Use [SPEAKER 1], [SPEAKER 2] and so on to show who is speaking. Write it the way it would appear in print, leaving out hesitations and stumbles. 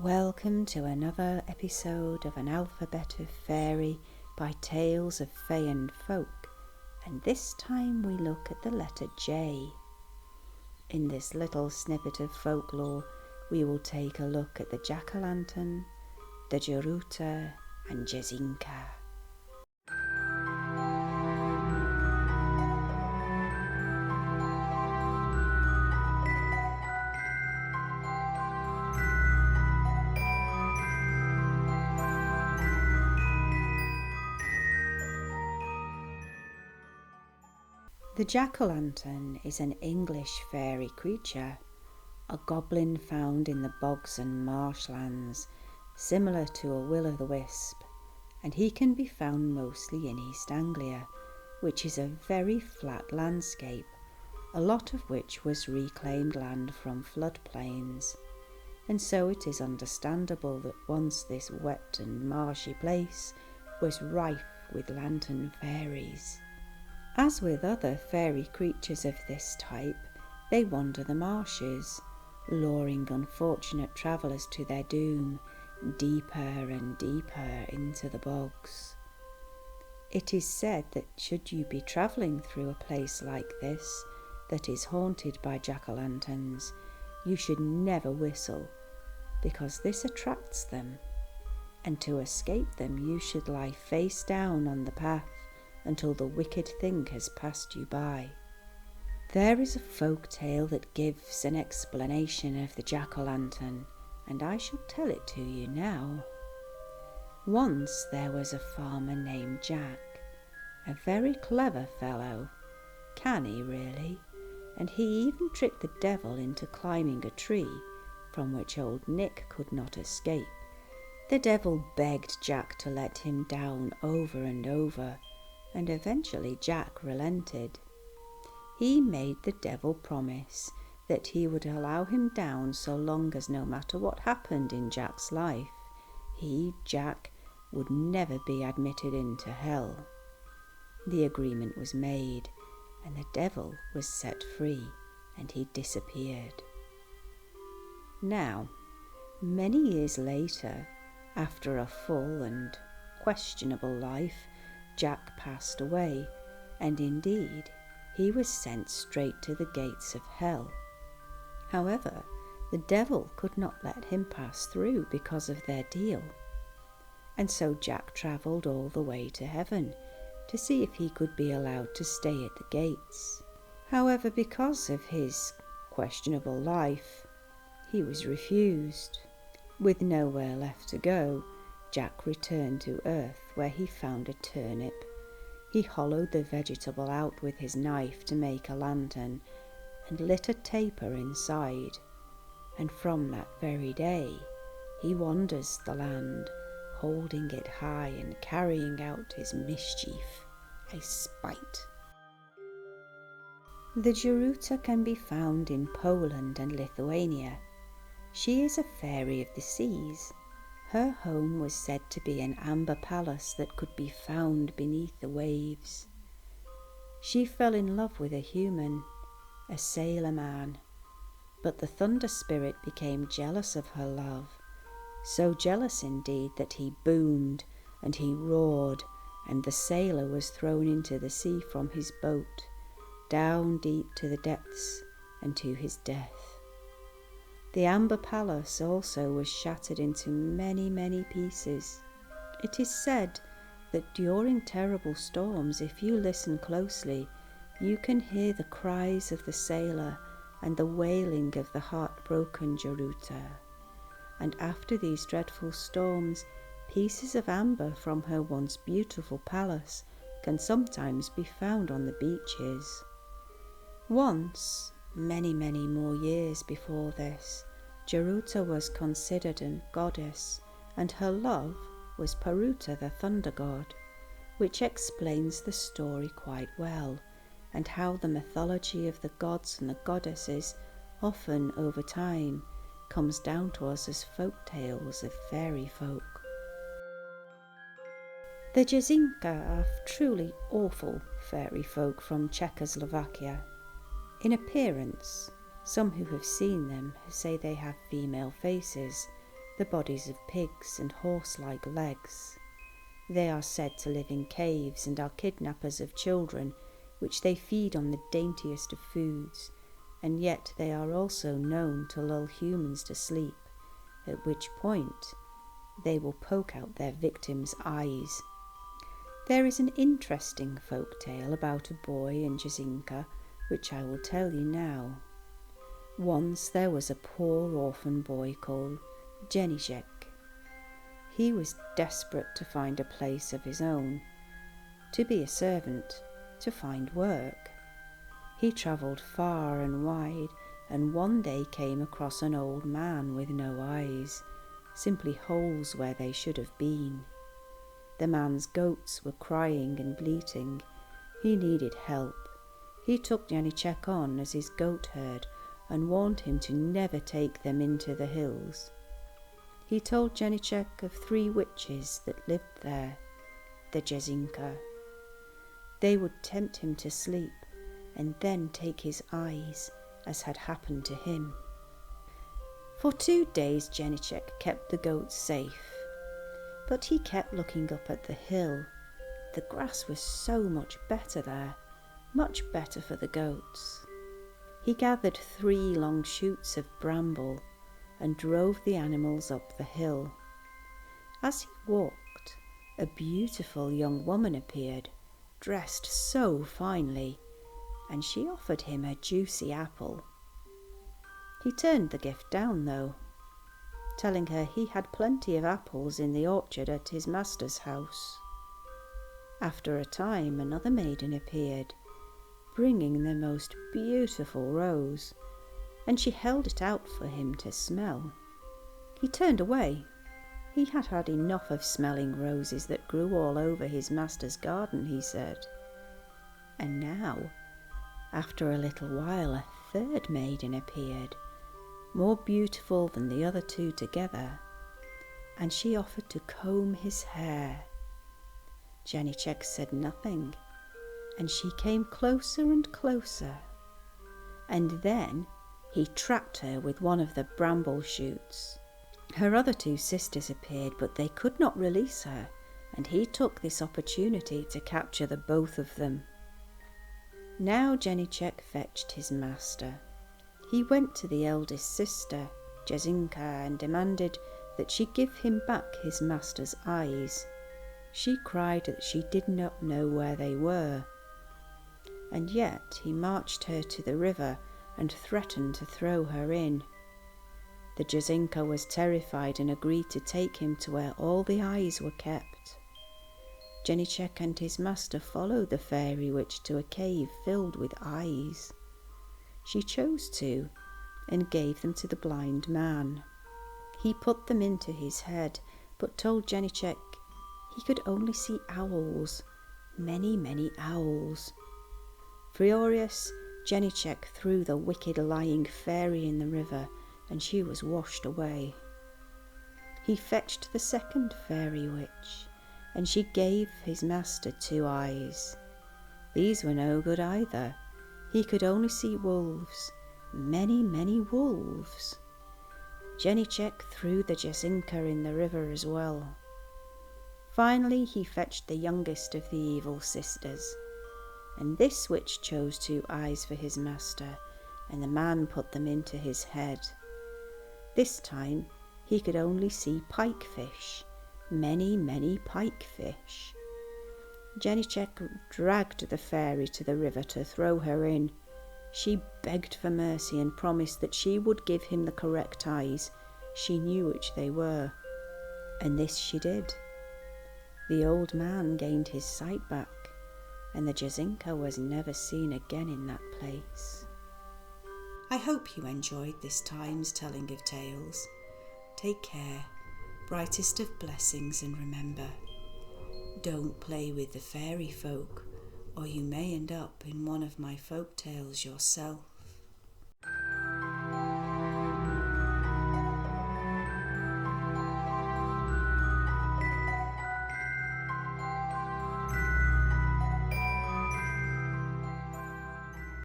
[SPEAKER 1] Welcome to another episode of An Alphabet of Fairy by Tales of Fae and Folk, and this time we look at the letter J. In this little snippet of folklore, we will take a look at the jack-o'-lantern, the Juruta and Jezinka. The jack-o'-lantern is an English fairy creature, a goblin found in the bogs and marshlands, similar to a will-o'-the-wisp, and he can be found mostly in East Anglia, which is a very flat landscape, a lot of which was reclaimed land from floodplains, and so it is understandable that once this wet and marshy place was rife with lantern fairies. As with other fairy creatures of this type, they wander the marshes, luring unfortunate travellers to their doom, deeper and deeper into the bogs. It is said that should you be travelling through a place like this, that is haunted by jack-o'-lanterns, you should never whistle, because this attracts them, and to escape them you should lie face down on the path until the wicked thing has passed you by. There is a folk tale that gives an explanation of the jack-o'-lantern, and I shall tell it to you now. Once there was a farmer named Jack, a very clever fellow, canny really, and he even tricked the devil into climbing a tree from which old Nick could not escape. The devil begged Jack to let him down over and over, and eventually Jack relented. He made the devil promise that he would allow him down so long as no matter what happened in Jack's life, he, Jack, would never be admitted into hell. The agreement was made, and the devil was set free, and he disappeared. Now, many years later, after a full and questionable life, Jack passed away, and indeed he was sent straight to the gates of hell. However, the devil could not let him pass through because of their deal, and so Jack travelled all the way to heaven to see if he could be allowed to stay at the gates. However, because of his questionable life, he was refused. With nowhere left to go, Jack returned to earth, where he found a turnip. He hollowed the vegetable out with his knife to make a lantern, and lit a taper inside, and from that very day he wanders the land, holding it high and carrying out his mischief, a spite. The Juruta can be found in Poland and Lithuania. She is a fairy of the seas. Her home was said to be an amber palace that could be found beneath the waves. She fell in love with a human, a sailor man, but the thunder spirit became jealous of her love, so jealous indeed that he boomed and he roared, and the sailor was thrown into the sea from his boat, down deep to the depths and to his death. The amber palace also was shattered into many, many pieces. It is said that during terrible storms, if you listen closely, you can hear the cries of the sailor and the wailing of the heartbroken Juruta. And after these dreadful storms, pieces of amber from her once beautiful palace can sometimes be found on the beaches. Once, many more years before this, Juruta was considered a goddess, and her love was Paruta, the thunder god, which explains the story quite well, and how the mythology of the gods and the goddesses often, over time, comes down to us as folk tales of fairy folk. The Jezinka are truly awful fairy folk from Czechoslovakia. In appearance, some who have seen them say they have female faces, the bodies of pigs and horse-like legs. They are said to live in caves and are kidnappers of children, which they feed on the daintiest of foods, and yet they are also known to lull humans to sleep, at which point they will poke out their victims' eyes. There is an interesting folk tale about a boy in Jezinka, which I will tell you now. Once there was a poor orphan boy called Jezinka. He was desperate to find a place of his own, to be a servant, to find work. He travelled far and wide, and one day came across an old man with no eyes, simply holes where they should have been. The man's goats were crying and bleating. He needed help. He took Jezinka on as his goat herd and warned him to never take them into the hills. He told Jezinka of 3 witches that lived there, the Jezinka. They would tempt him to sleep and then take his eyes, as had happened to him. For 2 days Jezinka kept the goats safe, but he kept looking up at the hill. The grass was so much better there, much better for the goats. He gathered 3 long shoots of bramble and drove the animals up the hill. As he walked, a beautiful young woman appeared, dressed so finely, and she offered him a juicy apple. He turned the gift down, though, telling her he had plenty of apples in the orchard at his master's house. After a time, another maiden appeared, bringing the most beautiful rose, and she held it out for him to smell. He turned away. He had had enough of smelling roses that grew all over his master's garden, he said. And now, after a little while, a 3rd maiden appeared, more beautiful than the other 2 together, and she offered to comb his hair. Jezinka said nothing, and she came closer and closer, and then he trapped her with one of the bramble shoots. Her other 2 sisters appeared, but they could not release her, and he took this opportunity to capture the both of them. Now Jezinka fetched his master. He went to the eldest sister, Jezinka, and demanded that she give him back his master's eyes. She cried that she did not know where they were, and yet he marched her to the river and threatened to throw her in. The Jezinka was terrified and agreed to take him to where all the eyes were kept. Jezinka and his master followed the fairy witch to a cave filled with eyes. She chose 2 and gave them to the blind man. He put them into his head, but told Jezinka he could only see owls, many, many owls. Furious, Jezinka threw the wicked lying fairy in the river, and she was washed away. He fetched the 2nd fairy witch, and she gave his master 2 eyes. These were no good either. He could only see wolves, many, many wolves. Jezinka threw the Jezinka in the river as well. Finally he fetched the youngest of the evil sisters, and this witch chose 2 eyes for his master, and the man put them into his head. This time he could only see pikefish, many, many pikefish. Jezinka dragged the fairy to the river to throw her in. She begged for mercy and promised that she would give him the correct eyes. She knew which they were, and this she did. The old man gained his sight back, and the Jezinka was never seen again in that place. I hope you enjoyed this time's telling of tales. Take care, brightest of blessings, and remember, don't play with the fairy folk, or you may end up in one of my folk tales yourself.